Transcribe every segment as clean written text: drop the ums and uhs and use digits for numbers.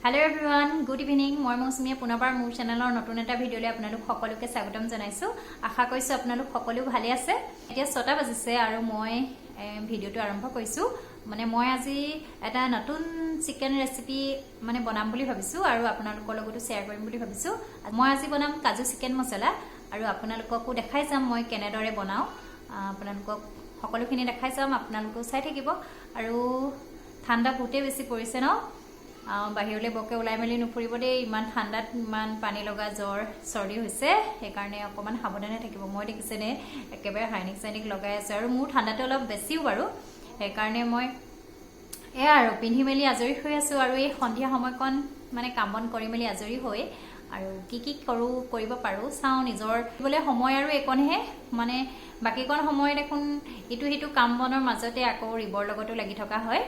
Hello everyone, good evening. মই মৌচুমীয়ে পুনৰবাৰ মোৰ চেনেলৰ নতুন এটা ভিডিঅ'লৈ আপোনালোক সকলোকে স্বাগতম জনাইছো। আশা কৰিছো আপোনালোক সকলো ভালে আছে। এতিয়া 6টা বাজিছে আৰু মই ভিডিঅ'টো আৰম্ভ কৰিছো। মানে মই আজি এটা নতুন চিকেন ৰেচিপি মানে বনাম বুলি ভাবিছো আৰু আপোনালোকৰ লগতো শেয়াৰ কৰিম বুলি ভাবিছো। মই আজি বনাম কাজু চিকেন মছলা আৰু আপোনালোককো দেখাই যাম মই কেনেদৰে বনাও। আপোনালোকক সকলোখিনি দেখাই যাম, আপোনালোকো চাই থাকিব আৰু ঠাণ্ডা বহুতেই বেছি পৰিছে ন। বাহিৰলৈ বকে ওলাই মেলি নুফুৰিব দেই, ইমান ঠাণ্ডাত ইমান পানী লগা জ্বৰ চৰ্দি হৈছে, সেইকাৰণে অকণমান সাৱধানে থাকিব। মই দেখিছেনে একেবাৰে হাইনিক চাইনিক লগাই আছো আৰু মোৰ ঠাণ্ডাটো অলপ বেছিও বাৰু, সেইকাৰণে মই এয়া আৰু পিন্ধি মেলি আজৰি হৈ আছো আৰু এই সন্ধিয়া সময়কণ মানে কাম বন কৰি মেলি আজৰি হৈ আৰু কি কৰিব পাৰো চাওঁ। নিজৰ বোলে সময় আৰু একণহে, মানে বাকীকণ সময় দেখোন ইটো সিটো কাম বনৰ মাজতে আকৌ ৰিবৰ লগতো লাগি থকা হয়।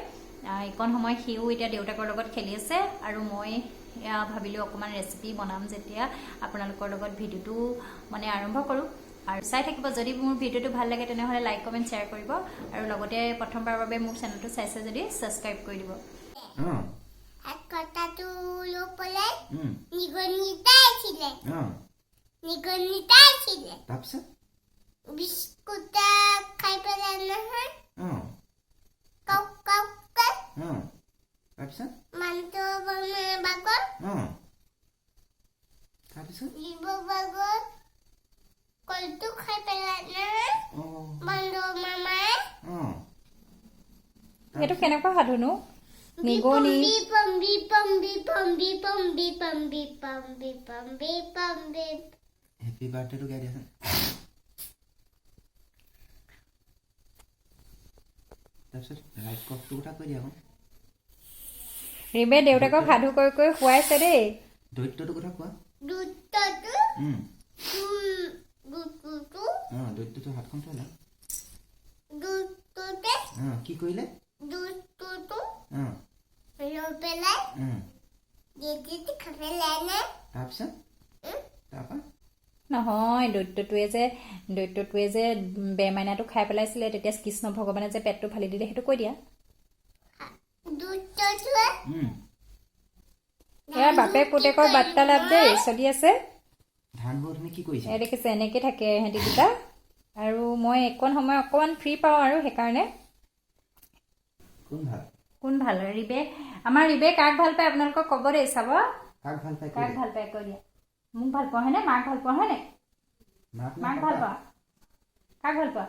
এইকণ সময় সিও এতিয়া দেউতাকৰ লগত খেলি আছে আৰু মই ভাবিলো অকণমান ৰেচিপি বনাম, যেতিয়া আপোনালোকৰ লগত ভিডিঅ'টো মানে আৰম্ভ কৰোঁ আৰু চাই থাকিব। যদি মোৰ ভিডিঅ'টো ভাল লাগে তেনেহ'লে লাইক কমেণ্ট শ্বেয়াৰ কৰিব আৰু লগতে প্ৰথমবাৰৰ বাবে মোৰ চেনেলটো চাইছে যদি ছাবস্ক্ৰাইব কৰি দিব। এইটো কেনেকুৱা সাধুনো? নিগনি Happy birthday to Gary. That's it. Like cock to what I am. ৰিবে দেউতাকক সাধু কৈ কৈ খুৱাইছে দেই। দৈত্যটো কথা কোৱা। দৈত্যটো হাতখন থলা। কি কৰিলে? নহয়, দৈত্যটোৱে যে বেমাইনাটো খাই পেলাইছিলে, তেতিয়া কৃষ্ণ ভগৱানে যে পেটটো ফালি দিলে, সেইটো কৈ দিয়া। এয়া বাপেক পুতেকৰ বাৰ্তালাপ দেই চলি আছে। দেখিছে এনেকে থাকে সিহঁতি দুটা আৰু মই একণ সময় অকণমান ফ্ৰী পাওঁ আৰু সেইকাৰণে। কোন ভাল? ৰিবে, আমাৰ ৰিবে কাক ভাল পায় আপোনালোকক ক'ব দেই, চাব। কাক ভাল পায় কৈ দিয়া। মোক ভাল পোৱা হয়নে? মাক ভাল পোৱা হয়নে? মাক ভাল পোৱা? কাক ভাল পোৱা?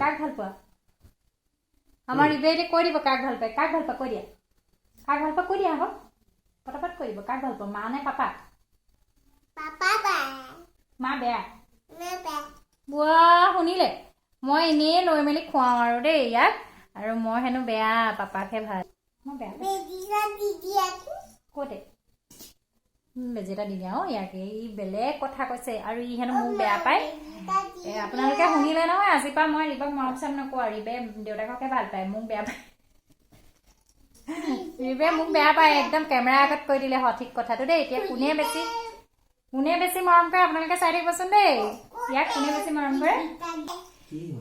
কাক ভাল পোৱা? আমাৰ ৰিবে এতিয়া কৈ দিব কাক ভাল পায়। কাক ভাল পোৱা কৈ দিয়া। কাক ভাল পোৱা কৈ দিয়া আকৌ, পটাপট কৈ দিব। কাক ভাল পোৱা, মা নে পাপা? মা বেয়া? বোৱা শুনিলে, মই এনেই লৈ মেলি খুৱাওঁ আৰু দেই ইয়াক, আৰু মই হেনো বেয়া, পাপাকহে ভাল। মই বেয়া ক'তে বেজি এটা দি দিয়া ইয়াক, এই বেলেগ কথা কৈছে আৰু ই হেনো মোক বেয়া পায়। আপোনালোকে শুনিলে নহয়, আজিৰ পৰা মই ৰিবক মৰম চাম নকওঁ। ৰিবে দেউতাককে ভাল পায়, মোক বেয়া পায়। ৰিবে মোক বেয়া পায়, একদম কেমেৰা আগত কৈ দিলে সঠিক কথাটো দেই। এতিয়া কোনে বেছি মৰম কৰে আপোনালোকে চাই থাকিবচোন দেই, ইয়াক কোনে বেছি মৰম কৰে।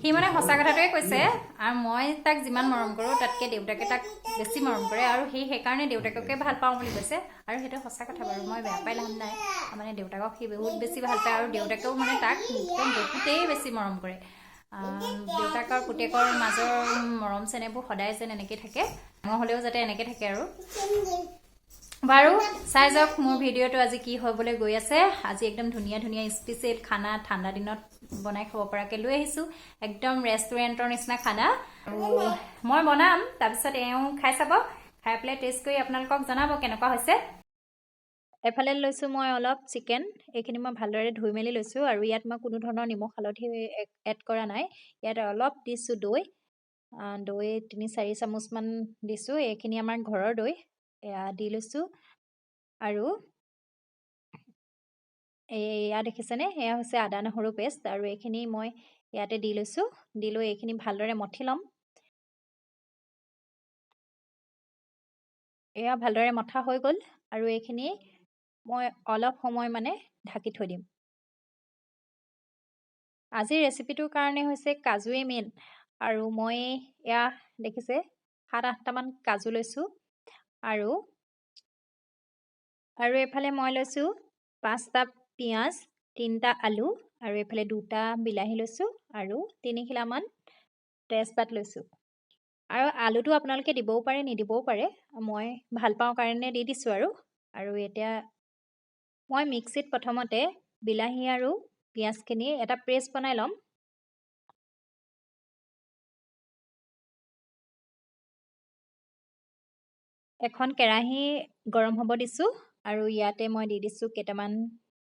সি মানে সঁচা কথাটোৱে কৈছে, আৰু মই তাক যিমান মৰম কৰোঁ তাতকৈ দেউতাকে তাক বেছি মৰম কৰে, আৰু সেইকাৰণে দেউতাককে ভাল পাওঁ বুলি কৈছে। আৰু সেইটো সঁচা কথা বাৰু, মই বেয়া পাই লাভ নাই। মানে দেউতাকক সি বহুত বেছি ভাল পায় আৰু দেউতাকেও মানে তাক একদম বহুতেই বেছি মৰম কৰে। দেউতাকৰ পুতেকৰ মাজৰ মৰম চেনেহবোৰ সদায় যেন এনেকৈ থাকে, ডাঙৰ হ'লেও যাতে এনেকৈ থাকে আৰু। বাৰু চাই যাওক মোৰ ভিডিঅ'টো আজি কি হ'বলৈ গৈ আছে। আজি একদম ধুনীয়া ধুনীয়া স্পেচিয়েল খানা ঠাণ্ডা দিনত বনাই খাব পৰাকৈ লৈ আহিছোঁ, একদম ৰেষ্টুৰেণ্টৰ নিচিনা খানা। আৰু মই বনাম, তাৰপিছত এওঁ খাই চাব, খাই পেলাই টেষ্ট কৰি আপোনালোকক জনাব কেনেকুৱা হৈছে। এফালে লৈছোঁ মই অলপ চিকেন, এইখিনি মই ভালদৰে ধুই মেলি লৈছোঁ আৰু ইয়াত মই কোনো ধৰণৰ নিমখ হালধি এড কৰা নাই। ইয়াত অলপ দিছোঁ দৈ 3-4 চামুচমান দিছোঁ। এইখিনি আমাৰ ঘৰৰ দৈ, এয়া দি লৈছোঁ। আৰু এয়া দেখিছেনে, এয়া হৈছে আদা নহৰু পেষ্ট, আৰু এইখিনি মই ইয়াতে দি লৈছোঁ। দি লৈ এইখিনি ভালদৰে মঠি ল'ম। এয়া ভালদৰে মঠা হৈ গ'ল আৰু এইখিনি মই অলপ সময় মানে ঢাকি থৈ দিম। আজিৰ ৰেচিপিটোৰ কাৰণে হৈছে কাজুৱে মেইন, আৰু মই এয়া দেখিছে 7-8টামান কাজু লৈছোঁ আৰু আৰু এফালে মই লৈছোঁ 5টা পিঁয়াজ 3টা আলু আৰু এফালে 2টা বিলাহী লৈছোঁ আৰু 3 খিলামান তেজপাত লৈছোঁ আৰু আলুটো আপোনালোকে দিবও পাৰে নিদিবও পাৰে মই ভাল পাওঁ কাৰণে দি দিছোঁ আৰু এতিয়া মই মিক্সিত প্ৰথমতে বিলাহী আৰু পিঁয়াজখিনি এটা পেষ্ট বনাই ল'ম এখন কেৰাহী গৰম হ'ব দিছোঁ আৰু ইয়াতে মই দি দিছোঁ কেইটামান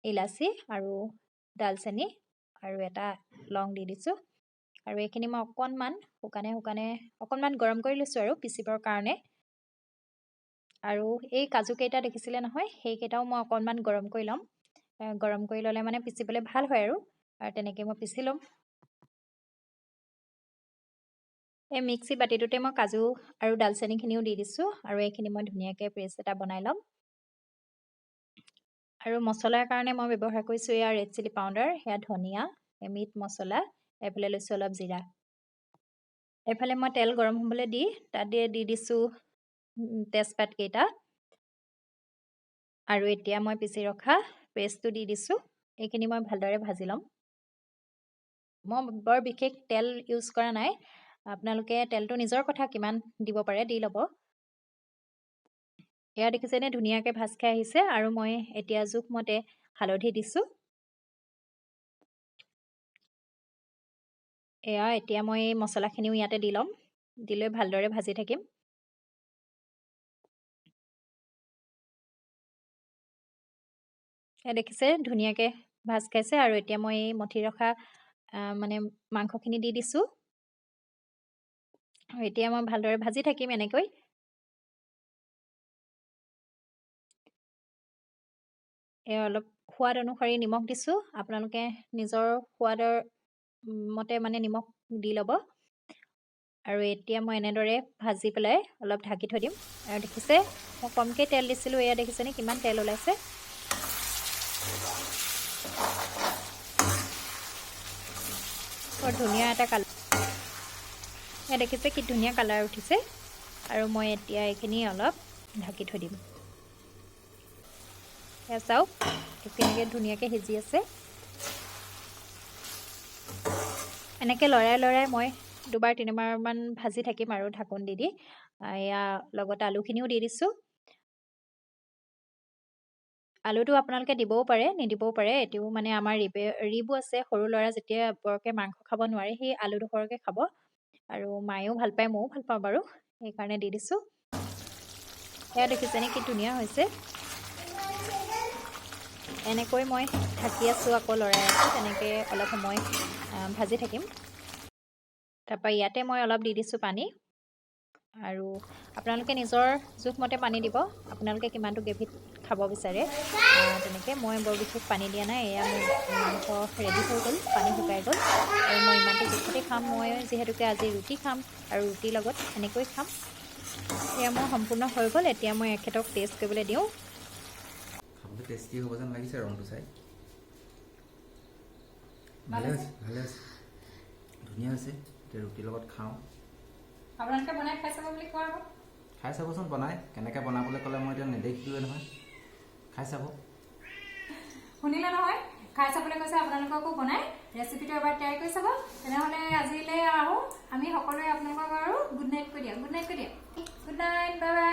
ইলাচি আৰু দালচেনি আৰু এটা লং দি দিছোঁ আৰু এইখিনি মই অকণমান শুকানে অকণমান গৰম কৰি লৈছোঁ আৰু পিচিবৰ কাৰণে আৰু এই কাজু কেইটা দেখিছিলে নহয় সেইকেইটাও মই অকণমান গৰম কৰি ল'ম গৰম কৰি ল'লে মানে পিচিবলৈ ভাল হয় আৰু তেনেকৈ মই পিচি ল'ম এই মিক্সি বাতিটোতে মই কাজু আৰু দালচেনিখিনিও দি দিছোঁ আৰু এইখিনি মই ধুনীয়াকৈ পেষ্ট এটা বনাই ল'ম আৰু মছলাৰ কাৰণে মই ব্যৱহাৰ কৰিছোঁ এয়া ৰেড চিলি পাউডাৰ সেয়া ধনিয়া মিট মছলা এইফালে লৈছোঁ অলপ জিৰা এইফালে মই তেল গৰম হ'বলৈ দি তাত দি দিছোঁ তেজপাত কেইটা আৰু এতিয়া মই পিচি ৰখা পেষ্টটো দি দিছোঁ এইখিনি মই ভালদৰে ভাজি ল'ম মই বৰ বিশেষ তেল ইউজ কৰা নাই আপোনালোকে তেলটো নিজৰ কথা কিমান দিব পাৰে দি ল'ব এয়া দেখিছেনে ধুনীয়াকৈ ভাজ খাই আহিছে আৰু মই এতিয়া জোখমতে হালধি দিছোঁ এতিয়া মই এই মছলাখিনিও ইয়াতে দি ল'ম দি লৈ ভালদৰে ভাজি থাকিম দেখিছে ধুনীয়াকৈ ভাজ খাইছে আৰু এতিয়া মই এই মঠি ৰখা মানে মাংসখিনি দি দিছোঁ আৰু এতিয়া মই ভালদৰে ভাজি থাকিম এনেকৈ অলপ সোৱাদ অনুসৰি নিমখ দিছোঁ আপোনালোকে নিজৰ সোৱাদৰ মতে মানে নিমখ দি ল'ব আৰু এতিয়া মই এনেদৰে ভাজি পেলাই অলপ ঢাকি থৈ দিম আৰু দেখিছে মই কমকৈ তেল দিছিলোঁ এয়া দেখিছেনে কিমান তেল ওলাইছে বৰ ধুনীয়া এটা কালাৰ এয়া দেখিছে কি ধুনীয়া কালাৰ উঠিছে আৰু মই এতিয়া এইখিনি অলপ ঢাকি থৈ দিম এয়া চাওক কেনেকৈ ধুনীয়াকৈ সিজি আছে এনেকৈ লৰাই মই 2-3বাৰমান ভাজি থাকিম আৰু ঢাকোন দি এয়া লগত আলুখিনিও দি দিছোঁ আলুটো আপোনালোকে দিবও পাৰে নিদিবও পাৰে এইটোও মানে আমাৰ ৰিবো আছে সৰু ল'ৰা যেতিয়া বৰকৈ মাংস খাব নোৱাৰে সেই আলুডোখৰকে খাব আৰু মায়েও ভাল পায় ময়ো ভাল পাওঁ বাৰু সেইকাৰণে দি দিছোঁ এয়া দেখিছেনে কি ধুনীয়া হৈছে এনেকৈ মই ঢাকি আছোঁ আকৌ লৰাই আছোঁ তেনেকৈ অলপ সময় ভাজি থাকিম তাৰপৰা ইয়াতে মই অলপ দি দিছোঁ পানী আৰু আপোনালোকে নিজৰ জোখমতে পানী দিব আপোনালোকে কিমানটো গ্ৰেভিত খাব বিচাৰে তেনেকৈ মই বৰ বিশেষ পানী দিয়া নাই এয়া মোৰ মাংস ৰেডি হৈ গ'ল পানী শুকাই গ'ল আৰু মই ইমানটো জোখতে খাম মই যিহেতুকে আজি ৰুটি খাম আৰু ৰুটিৰ লগত এনেকৈ খাম এয়া মোৰ সম্পূৰ্ণ হৈ গ'ল এতিয়া মই এখেতক টেষ্ট কৰিবলৈ দিওঁ খাবলৈ টেষ্টি হ'ব যেন লাগিছে ৰংটো চাই ভালে আছে ধুনীয়া হৈছে এতিয়া ৰুটিৰ লগত খাওঁ আপোনালোকে বনাই খাই চাব বুলি কোৱা খাই চাবচোন বনাই কেনেকৈ বনাবলৈ ক'লে মই এতিয়া নেদেখিলোৱে নহয় খাই চাব শুনিলে নহয় খাই চাবলৈ কৈছে আপোনালোককো বনাই ৰেচিপিটো এবাৰ ট্ৰাই কৰি চাব তেনেহ'লে আজিলৈ আহোঁ আমি সকলোৱে আপোনালোকক আৰু গুড নাইট কৈ দিয়া গুড নাইট বাই বাই